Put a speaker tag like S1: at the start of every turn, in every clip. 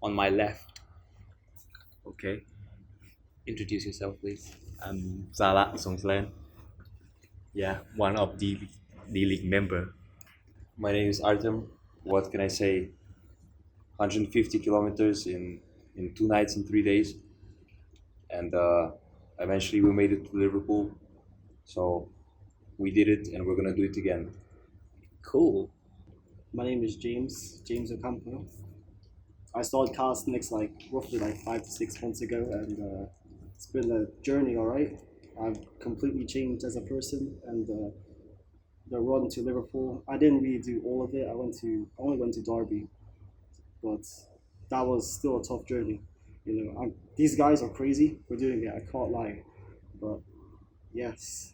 S1: on my left.
S2: Okay,
S1: Introduce yourself, please.
S2: I'm Zala Songslan. Yeah, one of the league member.
S3: My name is Artem. What can I say? 150 kilometers in 2 nights and 3 days, and eventually we made it to Liverpool. So we did it, and we're gonna do it again.
S1: Cool.
S4: My name is James Ocampo. I started calisthenics like roughly like 5 to 6 months ago, and it's been a journey. All right, I've completely changed as a person, and the run to Liverpool, I didn't really do all of it. I only went to Derby, but that was still a tough journey. These guys are crazy for doing it. I can't lie, but yes.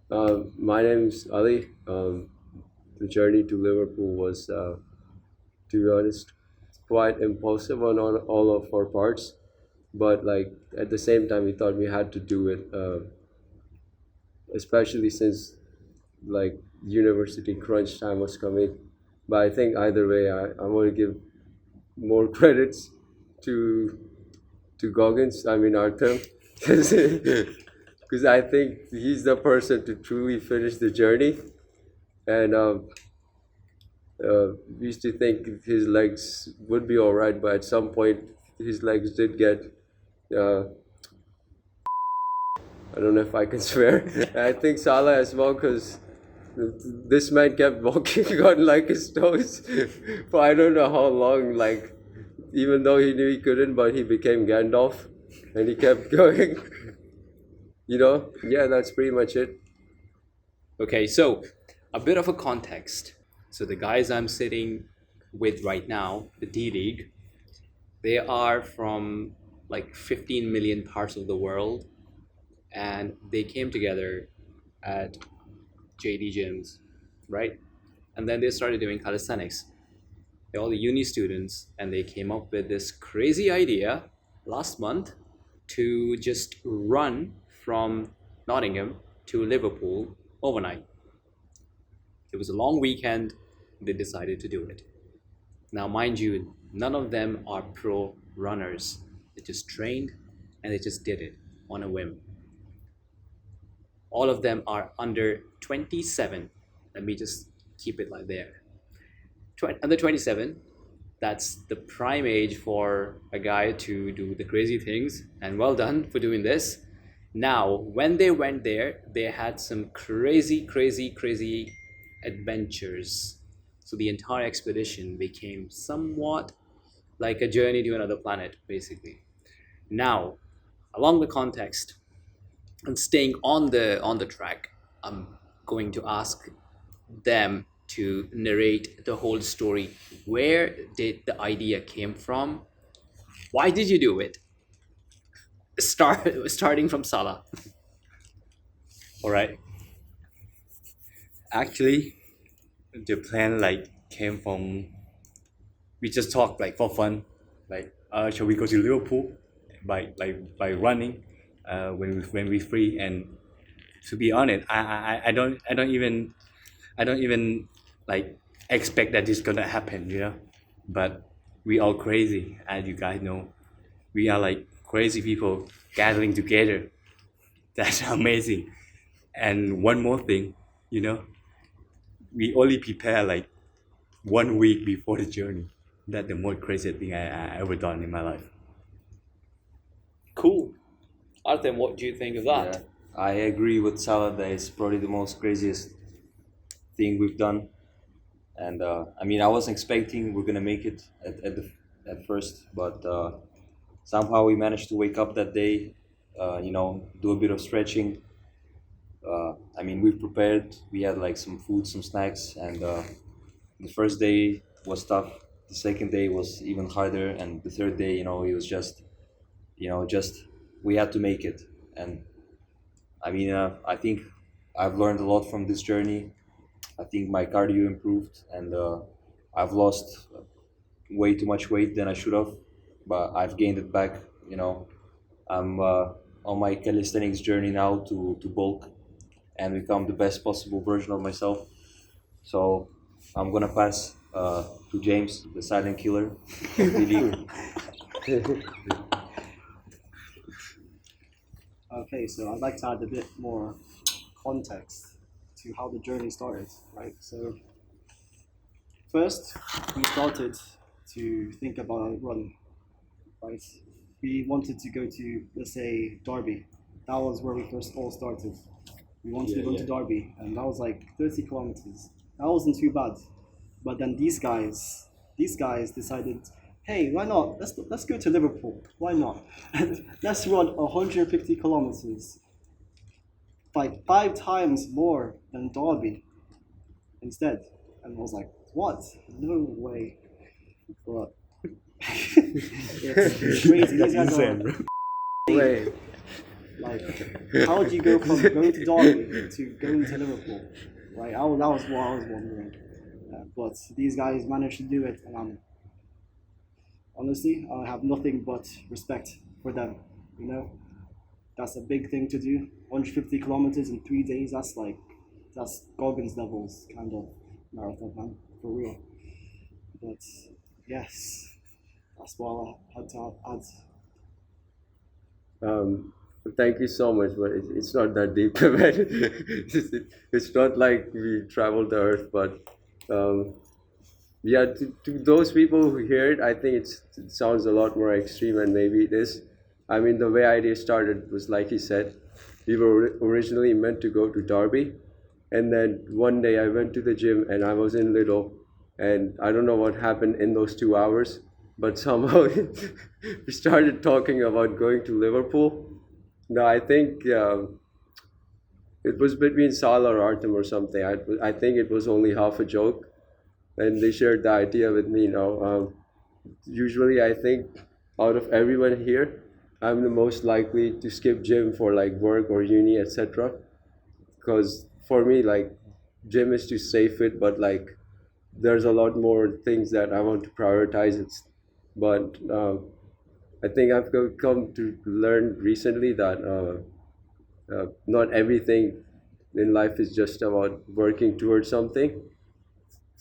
S5: My name is Ali. The journey to Liverpool was, to be honest, quite impulsive on all of our parts. But like at the same time, we thought we had to do it, especially since like university crunch time was coming. But I think either way, I want to give more credits to Goggins. I mean Artem, because I think he's the person to truly finish the journey. And we used to think his legs would be all right, but at some point his legs did get. Uh, I don't know if I can swear. I think Salah as well, because this man kept walking on like his toes for I don't know how long. Like even though he knew he couldn't, but he became Gandalf, and he kept going. Yeah, that's pretty much it.
S1: Okay, so a bit of a context. So the guys I'm sitting with right now, the D League, they are from like 15 million parts of the world, and they came together at JD gyms, right? And then they started doing calisthenics. They're all the uni students, and they came up with this crazy idea last month to just run from Nottingham to Liverpool overnight. It was a long weekend. They decided to do it. Now, mind you, none of them are pro runners. They just trained and they just did it on a whim. All of them are under 27. Let me just keep it like there. Under 27, that's the prime age for a guy to do the crazy things, and well done for doing this. Now, when they went there, they had some crazy adventures. So the entire expedition became somewhat like a journey to another planet, basically. Now, along the context and staying on the track, I'm going to ask them to narrate the whole story. Where did the idea came from? Why did you do it? Starting from Salah.
S2: All right. Actually, the plan like came from we just talked like for fun, like shall we go to Liverpool by running when we free. And to be honest, I don't even like expect that this gonna happen, but we all crazy, as you guys know. We are like crazy people gathering together. That's amazing. And one more thing, you know we only prepare like 1 week before the journey. That's the most crazy thing I ever done in my life.
S1: Cool. Artem, what do you think of that?
S3: Yeah, I agree with Salah that it's probably the most craziest thing we've done. And I mean, I wasn't expecting we're gonna make it at first, but somehow we managed to wake up that day, do a bit of stretching. I mean, we've prepared. We had like some food, some snacks, and the first day was tough. The second day was even harder, and the third day, it was just we had to make it. And I mean, I think I've learned a lot from this journey. I think my cardio improved, and I've lost way too much weight than I should have, but I've gained it back. I'm on my calisthenics journey now to bulk and become the best possible version of myself. So I'm gonna pass to James, the silent killer of the league.
S4: Okay, so I'd like to add a bit more context to how the journey started, right? So first, we started to think about a run, right? We wanted to go to, let's say, Derby. That was where we first all started. We wanted to go to Derby, and that was like 30 kilometers. That wasn't too bad. But then these guys decided, hey, why not? Let's go to Liverpool. Why not? Let's run 150 kilometers, like 5 times more than Derby instead. And I was like, what? No way. But it's crazy. These guys are
S5: Wait,
S4: like, how do you go from going to Derby to going to Liverpool? Right? That was what I was wondering. But these guys managed to do it, and honestly, I have nothing but respect for them. You know, that's a big thing to do. 150 kilometers in 3 days. That's Goggins levels kind of marathon, man, for real. But yes, that's what I had to add.
S5: thank you so much, but it's not that deep, man. It's not like we traveled the earth, but yeah, to those people who hear it, I think it sounds a lot more extreme, and maybe it is. I mean, the way idea started was like he said, we were originally meant to go to Derby, and then one day I went to the gym and I was in Lidl, and I don't know what happened in those 2 hours, but somehow we started talking about going to Liverpool. No, I think it was between Salah or Artem or something. I think it was only half a joke, and they shared the idea with me. Usually I think out of everyone here, I'm the most likely to skip gym for like work or uni, etc. Because for me, like, gym is to stay fit, but like there's a lot more things that I want to prioritize. But I think I've come to learn recently that not everything in life is just about working towards something,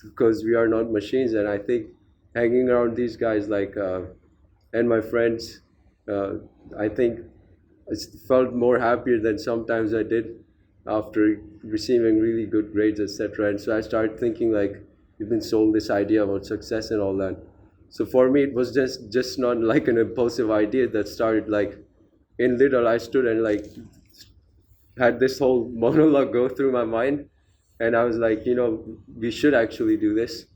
S5: because we are not machines. And I think hanging around these guys and my friends, I think I felt more happier than sometimes I did after receiving really good grades, etc. And so I started thinking like we've been sold this idea about success and all that. So for me, it was just not like an impulsive idea that started like in Lidl. I stood and like had this whole monologue go through my mind, and I was like, we should actually do this.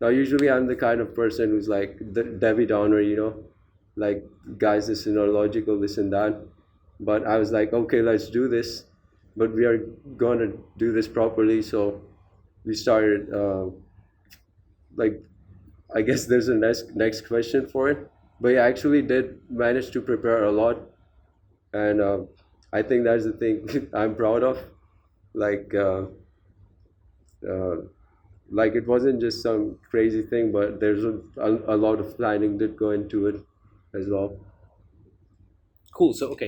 S5: Now, usually I'm the kind of person who's like the Debbie Downer, like, guys, this is not logical, this and that. But I was like, okay, let's do this, but we are gonna do this properly. So we started, like, I guess there's a next question for it, but I actually did manage to prepare a lot, and I think that's the thing I'm proud of. Like, like, it wasn't just some crazy thing, but there's a lot of planning did go into it as well.
S1: Cool. So, okay.